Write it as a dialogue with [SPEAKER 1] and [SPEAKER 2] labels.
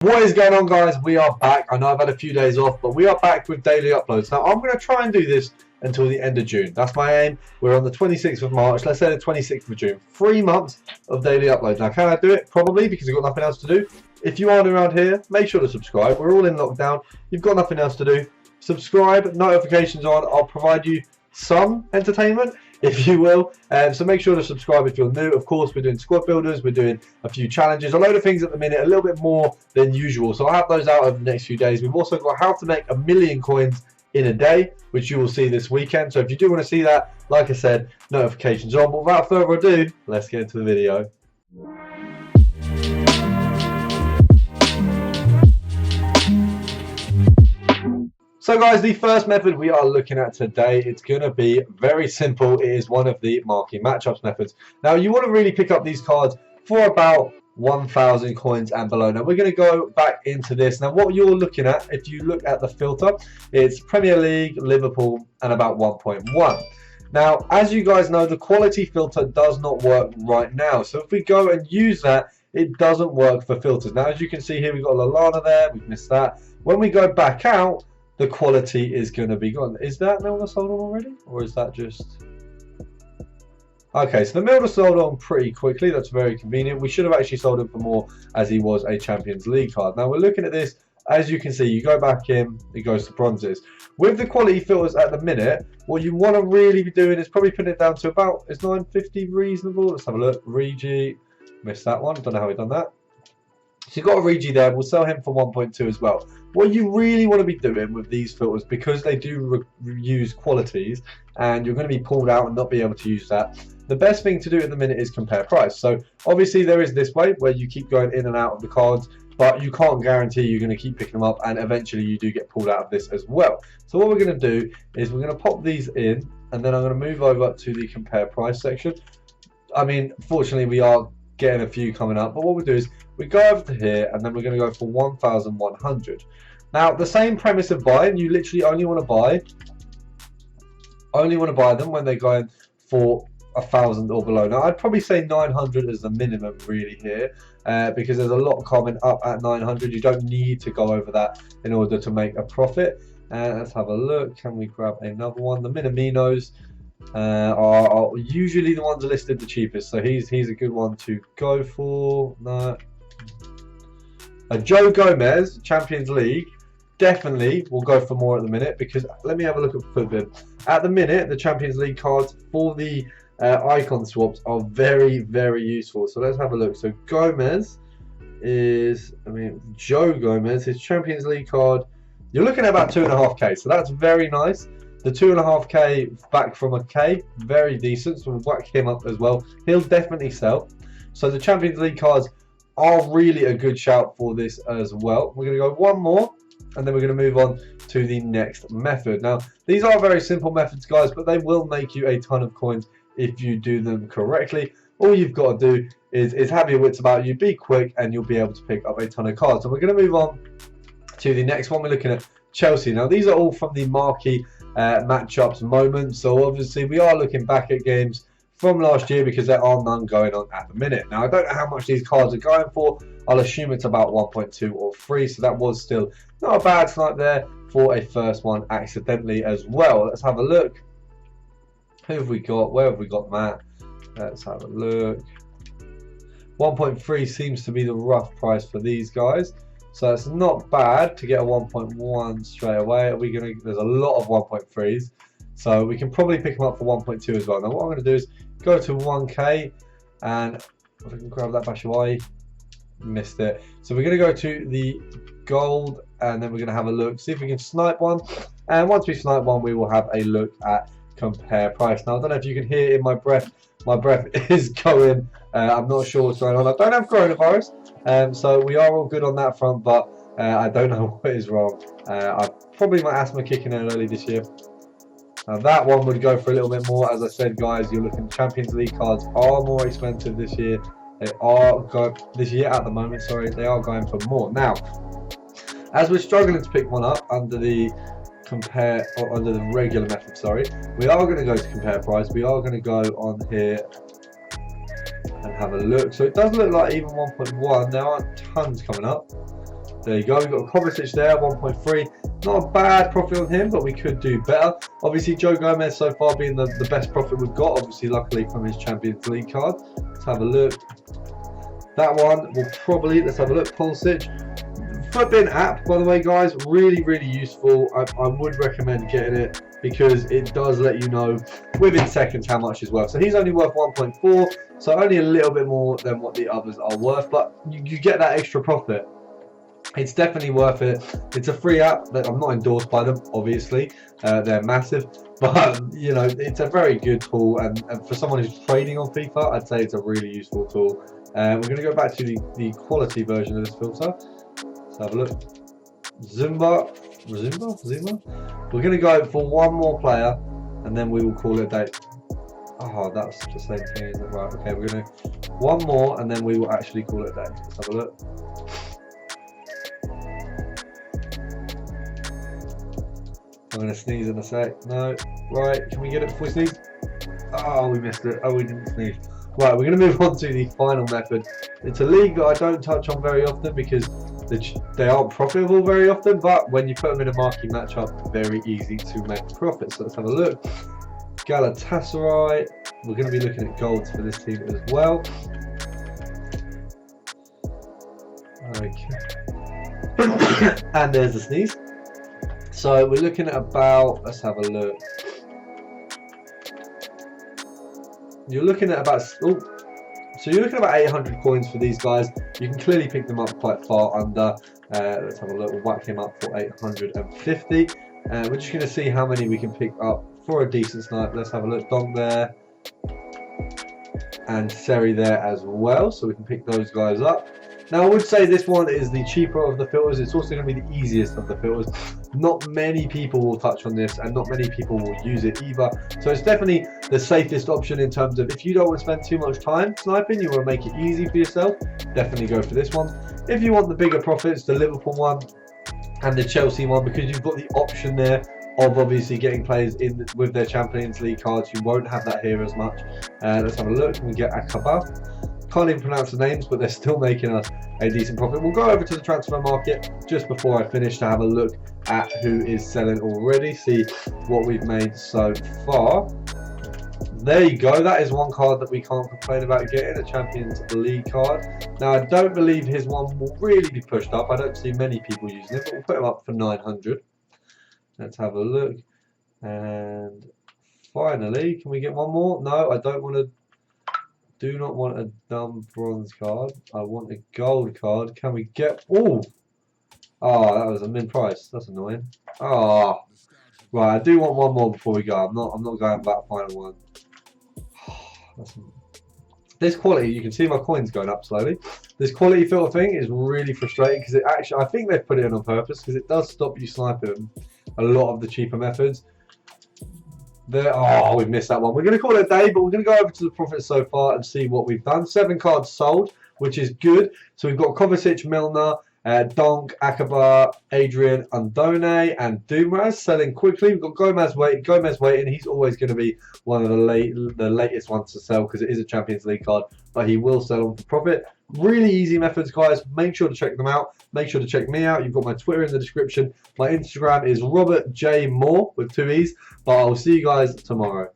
[SPEAKER 1] What is going on, guys? We are back. I know I've had a few days off, but we are back with daily uploads. Now, I'm going to try and do this until the end of June. That's my aim. We're on the 26th of March. Let's say the 26th of June. 3 months of daily uploads. Now, can I do it? Probably, because I've got nothing else to do. If you aren't around here, make sure to subscribe. We're all in lockdown. You've got nothing else to do. Subscribe, notifications on. I'll provide you some entertainment, if you will. So make sure to subscribe if you're new. Of course, we're doing squad builders, we're doing a few challenges, a load of things at the minute, a little bit more than usual. So I'll have those out over the next few days. We've also got how to make 1,000,000 coins in a day, which you will see this weekend. So if you do want to see that, like I said, notifications on. But without further ado, let's get into the video. So guys, the first method we are looking at today, it's going to be very simple. It is one of the marquee matchups methods. Now you want to really pick up these cards for about 1,000 coins and below. Now we're going to go back into this. Now what you're looking at, if you look at the filter, it's Premier League, Liverpool and about 1.1. Now as you guys know, the quality filter does not work right now. So if we go and use that, it doesn't work for filters. Now as you can see here, we've got Lallana there, we've missed that. When we go back out, the quality is going to be gone. Is that Milner sold on already? Or is that just... Okay, so the Milner sold on pretty quickly. That's very convenient. We should have actually sold him for more as he was a Champions League card. Now we're looking at this. As you can see, you go back in, it goes to bronzes. With the quality filters at the minute, what you want to really be doing is probably putting it down to about, is 950 reasonable? Let's have a look. Regi, missed that one. Don't know how he done that. So you've got a Regi there. We'll sell him for 1.2 as well. What you really want to be doing with these filters, because they do use qualities and you're going to be pulled out and not be able to use that, the best thing to do at the minute is compare price. So obviously there is this way where you keep going in and out of the cards, but you can't guarantee you're going to keep picking them up, and eventually you do get pulled out of this as well. So what we're going to do is we're going to pop these in, and then I'm going to move over to the compare price section. I mean, fortunately we are getting a few coming up, but what we'll do is we go over to here, and then we're going to go for 1,100. Now the same premise of buying, you literally only want to buy them when they're going for 1,000 or below. Now I'd probably say 900 is the minimum really here, because there's a lot coming up at 900. You don't need to go over that in order to make a profit. Let's have a look. Can we grab another one? The Minaminos are usually the ones listed the cheapest, so he's a good one to go for. No. Joe Gomez, Champions League, definitely will go for more at the minute, because let me have a look at Footbin. At the minute, the Champions League cards for the icon swaps are very, very useful. So let's have a look. So Gomez is, Joe Gomez, his Champions League card, you're looking at about 2.5k. So that's very nice. The 2.5k back from a K, very decent. So we'll whack him up as well. He'll definitely sell. So the Champions League cards are really a good shout for this as well. We're going to go one more, and then we're going to move on to the next method. Now, these are very simple methods, guys, but they will make you a ton of coins if you do them correctly. All you've got to do is have your wits about you, be quick, and you'll be able to pick up a ton of cards. And we're going to move on to the next one. We're looking at Chelsea. Now, these are all from the marquee matchups moment. So obviously, we are looking back at games from last year, because there are none going on at the minute. Now I don't know how much these cards are going for. I'll assume it's about 1.2 or 3, so that was still not a bad snipe there for a first one accidentally as well. Let's have a look. Who have we got? Where have we got Matt? Let's have a look. 1.3 seems to be the rough price for these guys, so it's not bad to get a 1.1 straight away. There's a lot of 1.3s, so we can probably pick them up for 1.2 as well. Now what I'm going to do is go to 1k, and if I can grab that Bashawai, missed it. So we're going to go to the gold, and then we're going to have a look, see if we can snipe one. And once we snipe one, we will have a look at compare price. Now I don't know if you can hear in my breath is going. I'm not sure what's going on. I don't have coronavirus, so we are all good on that front, but I don't know what is wrong. I probably my asthma kicking in early this year. Now that one would go for a little bit more. As I said, guys, you're looking, Champions League cards are more expensive this year. They are going this year at the moment. Sorry, they are going for more. Now, as we're struggling to pick one up under the compare, or under the regular method, sorry, we are going to go to compare price. We are going to go on here and have a look. So it does look like even 1.1. There aren't tons coming up. There you go. We've got Kovacic there, 1.3. Not a bad profit on him, but we could do better. Obviously, Joe Gomez so far being the best profit we've got. Obviously, luckily from his Champions League card. Let's have a look. That one will probably, let's have a look, Pulisic. Footbin app, by the way, guys, really, really useful. I would recommend getting it because it does let you know within seconds how much is worth. So he's only worth 1.4, so only a little bit more than what the others are worth, but you get that extra profit. It's definitely worth it. It's a free app that I'm not endorsed by them, obviously. They're massive, but you know, it's a very good tool, and for someone who's trading on FIFA, I'd say it's a really useful tool. We're going to go back to the quality version of this filter. Let's have a look. Zumba. We're going to go for one more player, and then we will call it a day. Oh, that's the same thing, isn't it? Right, okay, we're going to one more, and then we will actually call it a day. Let's have a look. I'm going to sneeze in a sec. No. Right, can we get it before we sneeze? Oh, we missed it. Oh, we didn't sneeze. Right, we're going to move on to the final method. It's a league that I don't touch on very often because they aren't profitable very often, but when you put them in a marquee matchup, very easy to make profit. So let's have a look. Galatasaray. We're going to be looking at golds for this team as well. Okay. And there's the sneeze. So we're looking at about, let's have a look. You're looking at about, so you're looking at about 800 coins for these guys. You can clearly pick them up quite far under. Let's have a look. We'll whack him up for 850. We're just going to see how many we can pick up for a decent snipe. Let's have a look. Donk there. And Seri there as well. So we can pick those guys up. Now I would say this one is the cheaper of the filters. It's also going to be the easiest of the filters. Not many people will touch on this, and not many people will use it either. So it's definitely the safest option in terms of if you don't want to spend too much time sniping, you want to make it easy for yourself, definitely go for this one. If you want the bigger profits, the Liverpool one and the Chelsea one, because you've got the option there of obviously getting players in with their Champions League cards, you won't have that here as much. Let's have a look. Can we get Akaba? Can't even pronounce the names, but they're still making us a decent profit. We'll go over to the transfer market just before I finish to have a look at who is selling already, see what we've made so far. There you go. That is one card that we can't complain about getting, a Champions League card. Now, I don't believe his one will really be pushed up. I don't see many people using it, but we'll put him up for 900. Let's have a look. And finally, can we get one more? No, I don't want to. Do not want a dumb bronze card. I want a gold card. Can we get... Oh, that was a min price. That's annoying. Right, I do want one more before we go. I'm not going for that final one. This quality, you can see my coins going up slowly. This quality filter thing is really frustrating because it actually, I think they've put it in on purpose because it does stop you sniping a lot of the cheaper methods. We've missed that one. We're going to call it a day, but we're going to go over to the profits so far and see what we've done. 7 cards sold, which is good. So we've got Kovacic, Milner, Donk, Akaba, Adrian, Andone, and Dumraz selling quickly. We've got Gomez waiting. He's always going to be one of the latest ones to sell because it is a Champions League card, but he will sell on for profit. Really easy methods, guys. Make sure to check them out. Make sure to check me out. You've got my Twitter in the description. My Instagram is Robert J Moore with 2 E's. But I'll see you guys tomorrow.